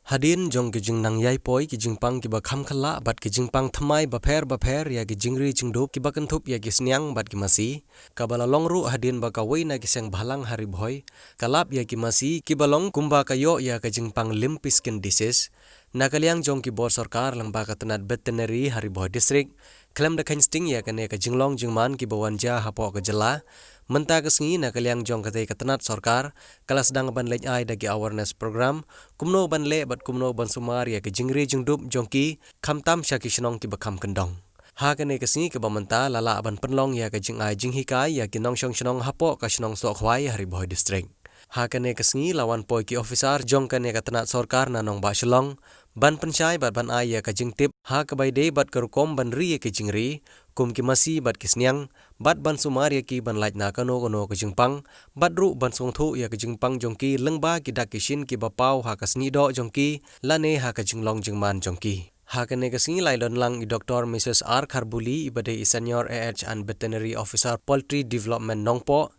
Hadin jong kijing nang yai poi kijing pang kiba kham khala bat kijing pang thamai bapher ya kijing ri jingdup kiba kentup ya kisnyang bat kimasi kabala longru hadin ba kawai na kisang bhalang hari boy kalap ya kimasi kibalong kumba kayo ya kijing pang limpis skin disease nakaliang jong ki bor sarkar lang ba katanat veterinary hari boy district klem da khansting ya kane ka jinglong jingman ki bawanja hapo ka jela menta kesngi na kaliang jong kate katanat sarkar kala sedang ban lej ai dagi awareness program kumno ban le bat kumno ban sumar ya ke jingri jingdup jongki khamtam syaki shnong ki bakham kendong ha kane kesngi ke bamenta lala ban penlong ya ke jing ai jinghikai ya ki nong shong shnong hapo ka shnong so khwai hari boy district ha kane kesngi lawan poi ki officer jong kane katanat sarkar na nong ba shlong ban pensyai bat ban ai ya ka jingtip ha ka bai de bat karukom ban ri ya ke jingri kum ki masi bat kisnyang bat ban sumar ya ki ban laj na kano ke jingpang bat ru ban songthu ya ke jingpang jongki lengba ki dakishin ki bapau ha kasni do jongki lane ha ka jinglong jingman jongki ha kane kasni lailon lang i Dr. Mrs. R. Kharbuli ibade i senior AH and veterinary officer poultry development nongpo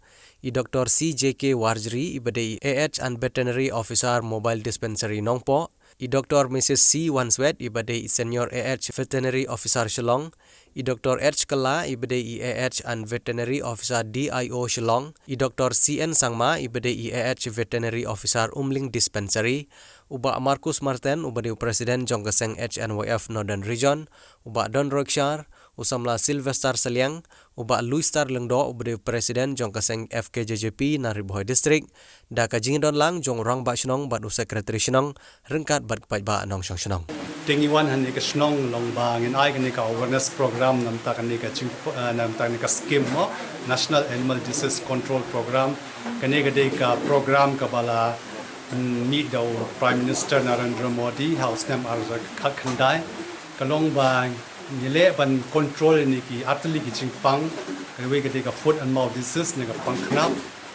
i Dr. C.J.K. Warjri ibade i AH and veterinary officer mobile dispensary nongpo i Dr. Mrs. C. Wanswet ibade i senior AH veterinary officer Shillong i Dr. H. Kala ibade i AH and veterinary officer DIO Shillong i Dr. C.N. Sangma ibade i AH veterinary officer Umling dispensary uba Marcus Martin ubade president Jongkaseng HNYF Northern Region uba Don Rokshar usamla Sylvester Seliang uba Luistar Lengdo ubade president Jongkaseng FKJJP Nariboy district da ka jingdon lang jong rang ba shnong bat u secretary shnong rengkat bat pai ba nong shong shnong Tingiwan hani ka snong long ba ngin ai ni ka awareness program nam ta kan ni ka nam ta ni ka scheme mo National Animal Disease Control Program kani ka de ka program ka bala ni do Prime Minister Narendra Modi house nam ar khandai ka long ba nile ban control ni ki atli ki chingpang we ka de ka foot and mouth disease ni ka pang khnap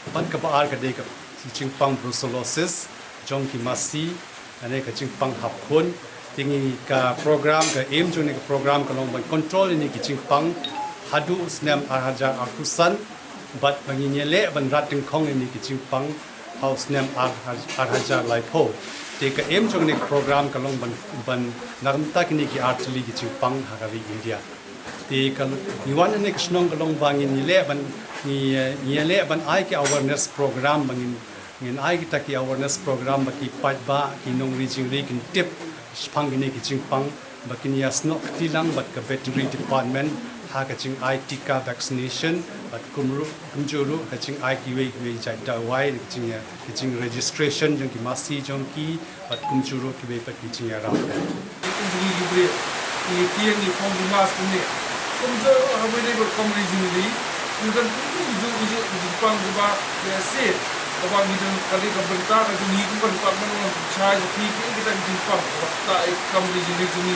ban ka ba ar ka de ka chingpang brucellosis jong ki masi ane ka chingpang hap khun tingi ka program ka aim jo ni ka program ka long ban control ni ki chingpang hadu snam arhaja akusan bat bangi nyele ban rating khong ni ki chingpang house name arhaja laipo te ka aim jo ni program ka long ban naramta ki ni ki artli ki chingpang hagari india te ka niwan ni kisnong ka long bangi nyele ban ni nyele ban ai ki awareness program bangin ngin ai ki ta ki awareness program ba ki pat ba ki nong reaching ri kin tip spang ni ki chingpang bakin yasno tilang bat ka veterinary department ha ka ching ai tika vaccination bat kumjuru ka ching ai ki we jai da wai ki ching registration jong ki masi jong ki bat kumjuru ki we pat ki ching ara kumjuru ki bre ki tiang ni phong di mas ni kumjo ha we ne kom regionally kan kumju pang ba ya se Abang kita kali kebentar itu ni kan department orang charge fee kita jumpa waktu ikam region ni.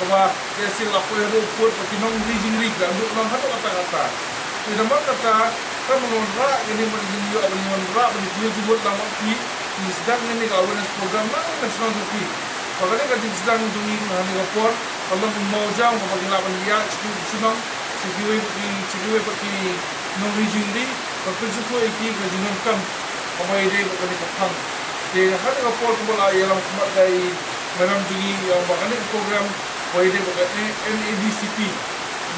Abang hasil apa yang report pakinong region ni kan untuk orang hatu kata-kata. Tidak mak kata kan mengonrak ini menjadi apa yang mengonrak menjadi jumlah lama fee. Sedang ini awareness program mana national fee. Makanya kan sedang jumi hari report kalau mau jauh bagi lapan dia senang cikiwe pergi non region ni. Tapi sesuatu iki kajian kam Pemain dia bukan dipaham. Dia hari kapal kembali yang sebagai dalam juga yang bahkan program pemain dia bukan NADCP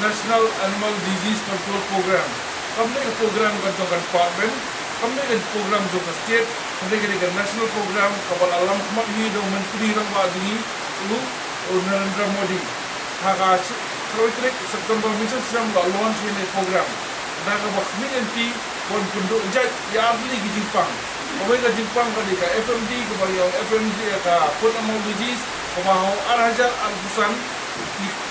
National Animal Disease Control Program. Kami ke program kantor department, kami ke program juga state, kami ke national program kapal alam semak ini dengan menteri orang bagi lu Narendra Modi. Hak kalau itu September minggu sedang launch ini program. Dan kapal community pun penduduk jat yang ahli di Jepang. Mereka Jepang kali ke FMD kembali yang FMD ke Food and Mouth Disease pemahau arhajar al-Busan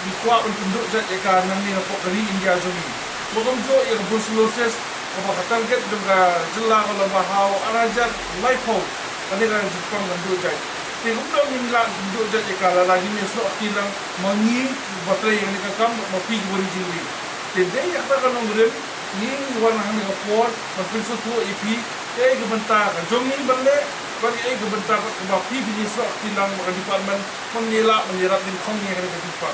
di kuat penduduk jat ke nanti apa kali India jami. Bukan jo yang brucellosis apa target juga jelas kalau bahau arhajar laipo kali ke Jepang penduduk jat. Tengok dong inilah penduduk jat ke lagi ni sok kilang mengi baterai yang dikakam mapi berijili. Jadi yang tak kalau ngurem ni warna kami kapor, berpilih tu IP, kebentar, jongi balik, bagi kebentar kebapi bini sok tilang makan department mengelak menyerat di kong yang ada di depan.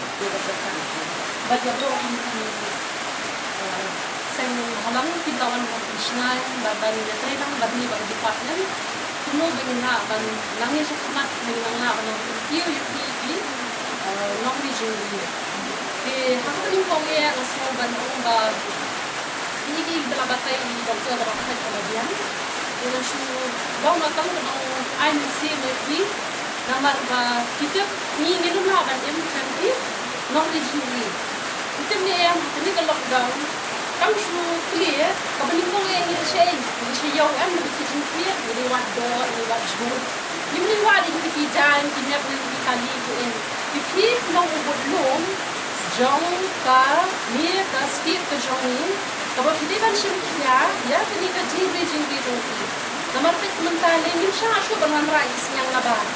Bagi aku sen orang pintawan profesional, bagi dia tadi bagi department, kuno bengina ban langnya sekemat bengina ban kiu yuki nong di juri ke hakun kongye ngasmo ban ba ini ki belabatai dokter berakai kemudian dengan shu bau matang dengan ain si lagi namar ba kita ni ngelum la ban em cantik nong di juri kita ni em ini ke lockdown kam shu clear kabani kongye ni shay yau em di kitchen clear ni wat do ni wat jur ni wat di ki jan ki nyap ni ki kali ku en ki nong ubud lom jong ka ni ka skip ke jong ni kalau kita kan syariah, ya kita jingri dongki. Namar pet mentale nimsha ashu bangan rai siang nabar.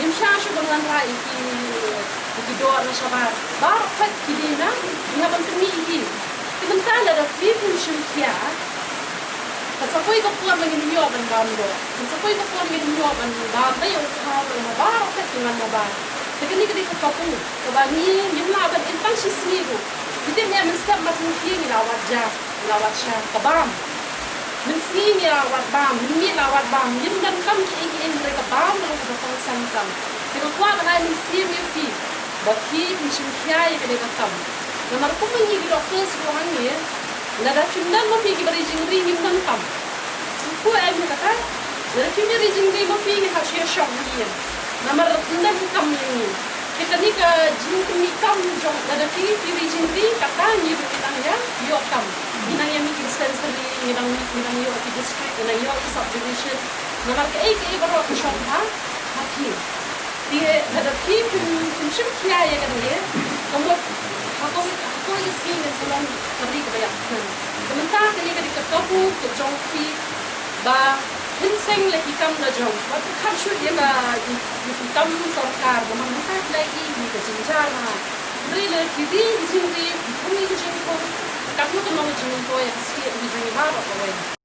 Nimsha ashu bangan rai ki doar na shabar. Bar pet kidina ina bantumi iki. Ki mentale da fifin syariah. Kasapoi ko puan mangin yo ban bando. Kasapoi ko puan mangin yo ban bando yo ka na bar pet ngan nabar. Tekni kedi ko kapu. Kabani nimla ban intang shisnigo. Kita ni mesti macam ni lawat jah. Lawat syah kabam mensini lawat bam mi lawat bam yin dan kam ki in mereka bam dalam kebatang santam kita kuat dengan mesti mi fi baki mishin kiai ke dekat kam namar ko mengi di dokter sekolah ni nada cundan mo fi ki bari jingri nim dan kam ku ai mi kata nada cundan jingri mo fi ki hasya syok ni namar dan kam ni kita ni ke jingri kam jong nada fi jingri kata ni bukan ya yo kam inang yang mikir sensori inang yo di district inang yo di subdivision namar ke baru ke shopha haki dia ada ki pun kiai ya kan dia kamu aku isi dengan salon kabri kebanyakan sementara kali ke kapu ke jongfi ba hinseng lagi kam na jong waktu kan shoot dia di hitam sarkar memang lagi di kejenjar beri lagi di sini bumi di sini Kaknu kan mau jenguk kau yang sih di sini baru kau